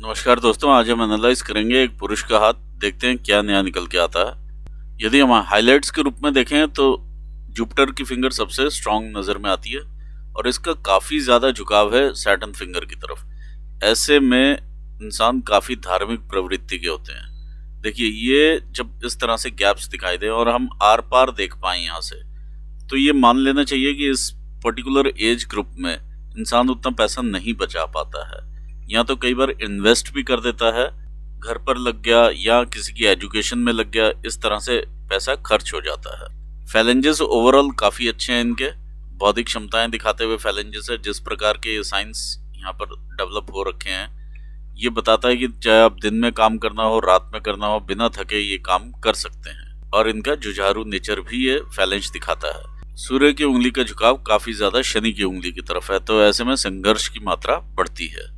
नमस्कार दोस्तों, आज हम एनालाइज करेंगे एक पुरुष का हाथ। देखते हैं क्या नया निकल के आता है। यदि हम हाइलाइट्स के रूप में देखें तो जुपिटर की फिंगर सबसे स्ट्रांग नजर में आती है और इसका काफी ज्यादा झुकाव है सैटर्न फिंगर की तरफ। ऐसे में इंसान काफी धार्मिक प्रवृत्ति के होते हैं। देखिए, ये जब इस तरह से गैप्स दिखाई दे और हम आर पार देख पाए यहाँ से, तो ये मान लेना चाहिए कि इस पर्टिकुलर एज ग्रुप में इंसान उतना पैसा नहीं बचा पाता है, या तो कई बार इन्वेस्ट भी कर देता है, घर पर लग गया या किसी की एजुकेशन में लग गया, इस तरह से पैसा खर्च हो जाता है। फैलेंजेस ओवरऑल काफी अच्छे हैं इनके, बौद्धिक क्षमताएं दिखाते हुए फैलेंजेस है। जिस प्रकार के ये साइंस यहाँ पर डेवलप हो रखे हैं, ये बताता है कि चाहे आप दिन में काम करना हो, रात में करना हो, बिना थके ये काम कर सकते हैं। और इनका जुझारू नेचर भी ये फैलेंज दिखाता है। सूर्य की उंगली का झुकाव काफी ज्यादा शनि की उंगली की तरफ है, तो ऐसे में संघर्ष की मात्रा बढ़ती है।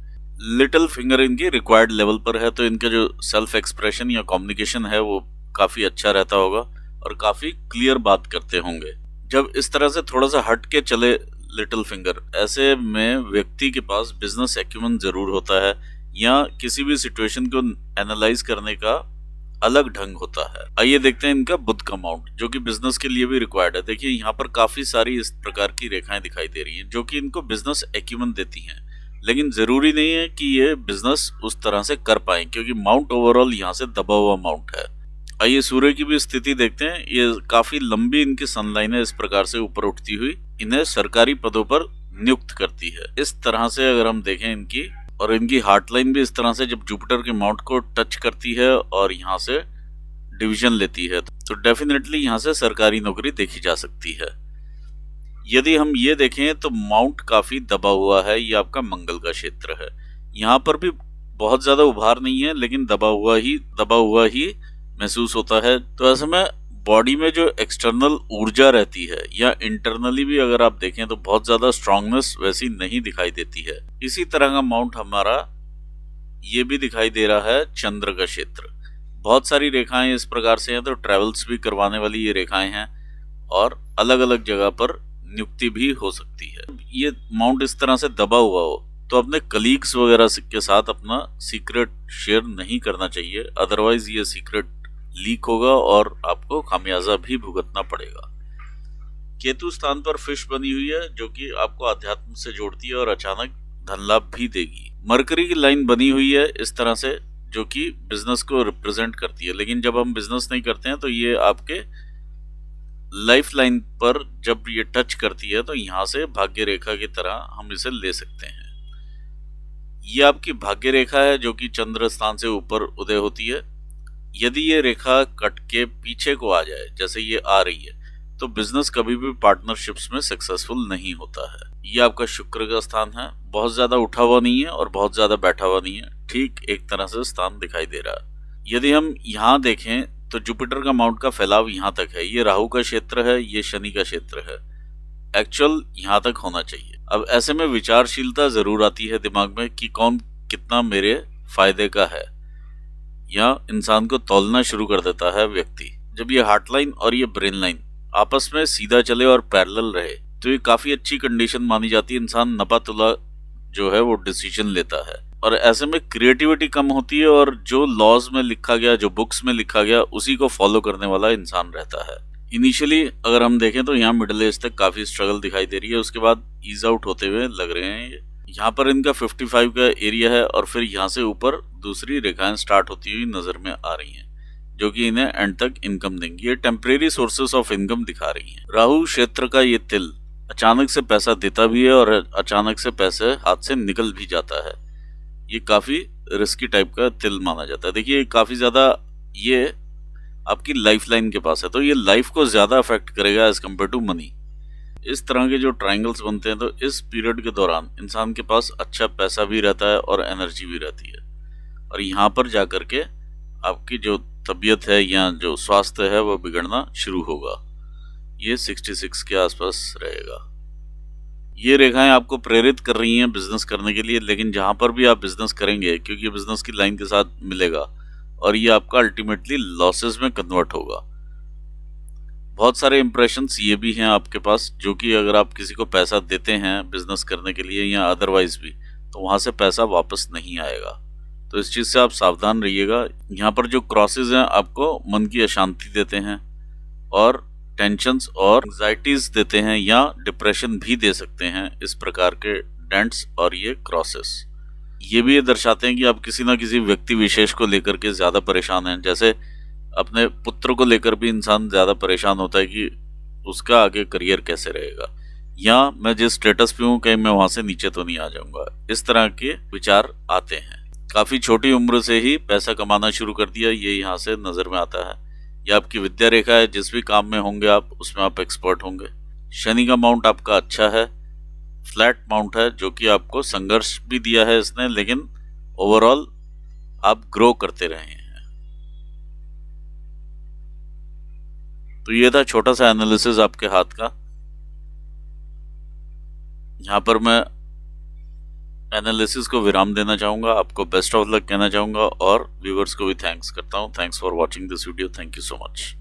लिटिल फिंगर इनकी रिक्वायर्ड लेवल पर है, तो इनका जो सेल्फ एक्सप्रेशन या कम्युनिकेशन है वो काफी अच्छा रहता होगा और काफी क्लियर बात करते होंगे। जब इस तरह से थोड़ा सा हट के चले लिटिल फिंगर, ऐसे में व्यक्ति के पास बिजनेस एक्यूमेंट जरूर होता है या किसी भी सिचुएशन को एनालाइज करने का अलग ढंग होता है। आइए देखते हैं इनका बुध का माउंट, जो कि बिजनेस के लिए भी रिक्वायर्ड है। देखिए, यहाँ पर काफी सारी इस प्रकार की रेखाएं दिखाई दे रही हैं जो कि इनको बिजनेस एक्यूमेंट देती हैं, लेकिन जरूरी नहीं है कि ये बिजनेस उस तरह से कर पाए, क्योंकि माउंट ओवरऑल यहाँ से दबा हुआ माउंट है। आइए सूर्य की भी स्थिति देखते हैं। ये काफी लंबी इनकी सनलाइन है, इस प्रकार से ऊपर उठती हुई इन्हें सरकारी पदों पर नियुक्त करती है। इस तरह से अगर हम देखें इनकी, और इनकी हार्ट लाइन भी इस तरह से जब जुपिटर के माउंट को टच करती है और यहाँ से डिवीजन लेती है, तो डेफिनेटली यहाँ से सरकारी नौकरी देखी जा सकती है। यदि हम ये देखें तो माउंट काफी दबा हुआ है, ये आपका मंगल का क्षेत्र है। यहाँ पर भी बहुत ज्यादा उभार नहीं है, लेकिन दबा हुआ ही महसूस होता है। तो ऐसे में बॉडी में जो एक्सटर्नल ऊर्जा रहती है या इंटरनली भी अगर आप देखें तो बहुत ज्यादा स्ट्रांगनेस वैसी नहीं दिखाई देती है। इसी तरह का माउंट हमारा ये भी दिखाई दे रहा है चंद्र का क्षेत्र। बहुत सारी रेखाएं इस प्रकार से हैं, तो ट्रेवल्स भी करवाने वाली ये रेखाएं हैं और अलग अलग जगह पर नियुक्ति भी हो सकती है। ये माउंट इस तरह से दबा हुआ हो तो अपने कलीग्स वगैरह के साथ अपना सीक्रेट शेयर नहीं करना चाहिए, अदरवाइज ये सीक्रेट लीक होगा और आपको खामियाजा भी भुगतना पड़ेगा। केतु स्थान पर फिश बनी हुई है, जो कि आपको अध्यात्म से जोड़ती है और अचानक धन लाभ भी देगी। मरकरी की लाइन बनी हुई है इस तरह से, जो कि बिजनेस को रिप्रेजेंट करती है, लेकिन जब हम बिजनेस नहीं करते हैं तो ये आपके लाइफ लाइन पर जब ये टच करती है तो यहाँ से भाग्य रेखा की तरह हम इसे ले सकते हैं। ये आपकी भाग्य रेखा है जो कि चंद्र स्थान से ऊपर उदय होती है। यदि ये रेखा कट के पीछे को आ जाए, जैसे ये आ रही है, तो बिजनेस कभी भी पार्टनरशिप्स में सक्सेसफुल नहीं होता है। ये आपका शुक्र का स्थान है, बहुत ज्यादा उठा हुआ नहीं है और बहुत ज्यादा बैठा हुआ नहीं है, ठीक एक तरह से स्थान दिखाई दे रहा है। यदि हम यहाँ देखें तो जुपिटर का माउंट का फैलाव यहाँ तक है। ये राहु का क्षेत्र है, ये शनि का क्षेत्र है, एक्चुअल यहाँ तक होना चाहिए। अब ऐसे में विचारशीलता जरूर आती है दिमाग में कि कौन कितना मेरे फायदे का है, या इंसान को तौलना शुरू कर देता है व्यक्ति। जब ये हार्ट लाइन और ये ब्रेन लाइन आपस में सीधा चले और पैरेलल रहे, तो ये काफी अच्छी कंडीशन मानी जाती है। इंसान नपा तुला जो है वो डिसीजन लेता है, और ऐसे में क्रिएटिविटी कम होती है और जो लॉज में लिखा गया, जो बुक्स में लिखा गया, उसी को फॉलो करने वाला इंसान रहता है। इनिशियली अगर हम देखें तो यहाँ मिडिल एज तक काफी स्ट्रगल दिखाई दे रही है, उसके बाद ईज आउट होते हुए लग रहे हैं ये। यहाँ पर इनका 55 का एरिया है और फिर यहाँ से ऊपर दूसरी रेखाएं स्टार्ट होती हुई नजर में आ रही हैं, जो कि इन्हें एंड तक इनकम देंगी। ये टेम्परेरी सोर्सेस ऑफ इनकम दिखा रही हैं। राहु क्षेत्र का ये तिल अचानक से पैसा देता भी है और अचानक से पैसे हाथ से निकल भी जाता है। ये काफी रिस्की टाइप का तिल माना जाता है। देखिए, काफी ज्यादा ये आपकी लाइफ लाइन के पास है, तो ये लाइफ को ज्यादा अफेक्ट करेगा एज कम्पेयर टू मनी। इस तरह के जो ट्रायंगल्स बनते हैं, तो इस पीरियड के दौरान इंसान के पास अच्छा पैसा भी रहता है और एनर्जी भी रहती है, और यहाँ पर जाकर के आपकी जो तबीयत है या जो स्वास्थ्य है वो बिगड़ना शुरू होगा। ये 66 के आसपास रहेगा। ये रेखाएं आपको प्रेरित कर रही हैं बिजनेस करने के लिए, लेकिन जहां पर भी आप बिजनेस करेंगे, क्योंकि बिजनेस की लाइन के साथ मिलेगा और ये आपका अल्टीमेटली लॉसेस में कन्वर्ट होगा। बहुत सारे इंप्रेशंस ये भी हैं आपके पास, जो कि अगर आप किसी को पैसा देते हैं बिजनेस करने के लिए या अदरवाइज भी, तो वहां से पैसा वापस नहीं आएगा। तो इस चीज़ से आप सावधान रहिएगा। यहाँ पर जो क्रॉसेस हैं आपको मन की अशांति देते हैं और टेंशन्स और एंग्जाइटीज देते हैं या डिप्रेशन भी दे सकते हैं। इस प्रकार के डेंट्स और ये क्रॉसेस ये भी ये दर्शाते हैं कि आप किसी ना किसी व्यक्ति विशेष को लेकर के ज़्यादा परेशान हैं। जैसे अपने पुत्र को लेकर भी इंसान ज़्यादा परेशान होता है कि उसका आगे करियर कैसे रहेगा, या मैं जिस स्टेटस पे हूँ कहीं मैं वहाँ से नीचे तो नहीं आ जाऊँगा। इस तरह के विचार आते हैं। काफ़ी छोटी उम्र से ही पैसा कमाना शुरू कर दिया, ये यहाँ से नज़र में आता है। यह आपकी विद्या रेखा है, जिस भी काम में होंगे आप उसमें आप एक्सपर्ट होंगे। शनि का माउंट आपका अच्छा है, फ्लैट माउंट है, जो कि आपको संघर्ष भी दिया है इसने, लेकिन ओवरऑल आप ग्रो करते रहे हैं। तो ये था छोटा सा एनालिसिस आपके हाथ का। यहाँ पर मैं एनालिसिस को विराम देना चाहूँगा, आपको बेस्ट ऑफ लक कहना चाहूँगा और व्यूवर्स को भी थैंक्स करता हूँ। Thanks for watching this video. Thank you so much.